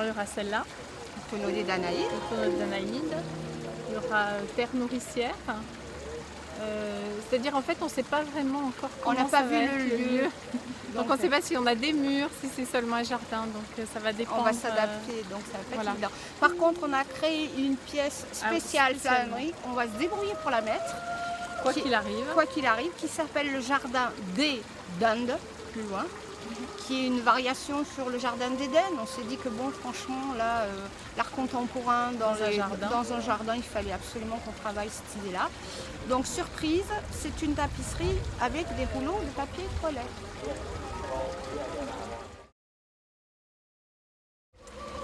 il y aura celle-là, le tonneau des Danaïdes. le tonneau des Danaïdes. Il y aura terre nourricière. C'est-à-dire en fait on ne sait pas vraiment encore comment On n'a pas ça va vu être le lieu. Donc on ne sait pas si on a des murs, si c'est seulement un jardin, donc ça va dépendre. On va s'adapter, donc ça va pas être voilà. évident. Par contre, on a créé une pièce spéciale flânerie. On va se débrouiller pour la mettre. Quoi qu'il arrive. Quoi qu'il arrive, qui s'appelle le jardin des Dundes, plus loin, qui est une variation sur le jardin d'Éden. On s'est dit que bon, franchement, là, l'art contemporain dans un jardin, il fallait absolument qu'on travaille cette idée-là. Donc surprise, c'est une tapisserie avec des rouleaux de papier toilette.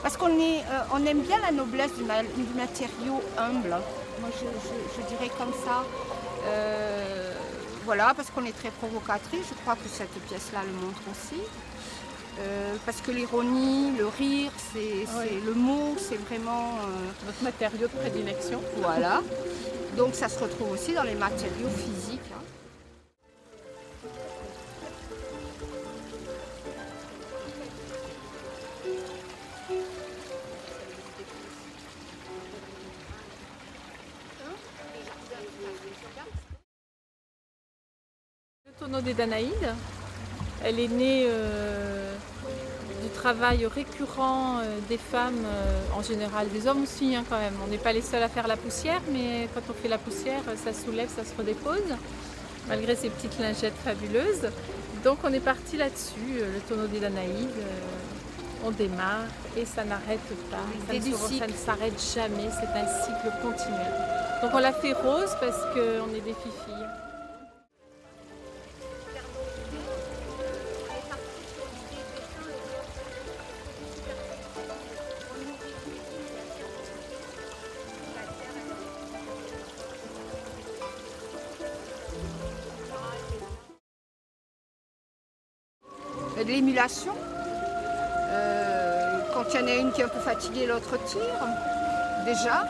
Parce qu'on aime bien la noblesse du matériau humble. Moi, je dirais comme ça. Voilà, parce qu'on est très provocatrice. Je crois que cette pièce-là le montre aussi. Parce que l'ironie, le rire, c'est le mot, c'est vraiment notre matériau de prédilection. Voilà. Donc ça se retrouve aussi dans les matériaux physiques. Hein. Le tonneau des Danaïdes, elle est née du travail récurrent des femmes, en général, des hommes aussi hein, quand même. On n'est pas les seuls à faire la poussière, mais quand on fait la poussière, ça soulève, ça se redépose, malgré ces petites lingettes fabuleuses. Donc on est parti là-dessus, le tonneau des Danaïdes, on démarre et ça n'arrête pas, ça ne s'arrête jamais, c'est un cycle continuel. Donc on l'a fait rose parce qu'on est des filles. De l'émulation. Quand il y en a une qui est un peu fatiguée, l'autre tire, déjà.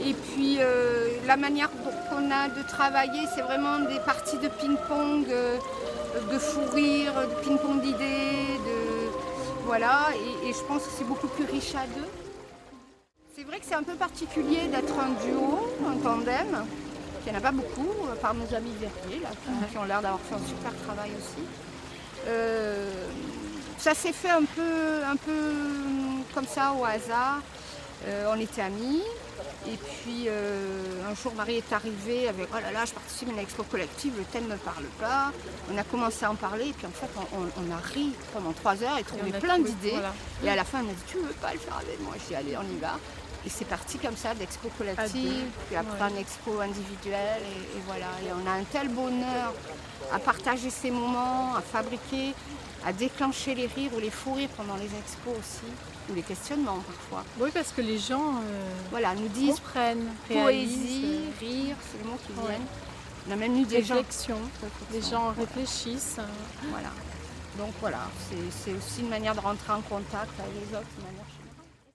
Et puis la manière qu'on a de travailler, c'est vraiment des parties de ping-pong, de fou rire, de ping-pong d'idées, voilà. Et je pense que c'est beaucoup plus riche à deux. C'est vrai que c'est un peu particulier d'être un duo, un tandem. Il n'y en a pas beaucoup, par nos amis verriers, là, qui ont l'air d'avoir fait un super travail aussi. Ça s'est fait un peu comme ça au hasard. On était amis et puis un jour Marie est arrivée avec oh là là je participe à une expo collective, le thème ne me parle pas. On a commencé à en parler et puis en fait on a ri pendant 3 heures et trouvé plein d'idées. Voilà. Et à la fin elle m'a dit tu veux pas le faire avec moi? Je dis allez on y va. Et c'est parti comme ça d'expo collective, puis après un expo individuel et voilà. Et on a un tel bonheur à partager ces moments, à fabriquer, à déclencher les rires ou les fous rires pendant les expos aussi, ou les questionnements parfois. Oui, parce que les gens voilà, nous disent comprennent, poésie, rire, c'est le mot qui viennent. On a même eu des réflexion. Les gens réfléchissent. Voilà. Donc voilà, c'est aussi une manière de rentrer en contact avec les autres, une manière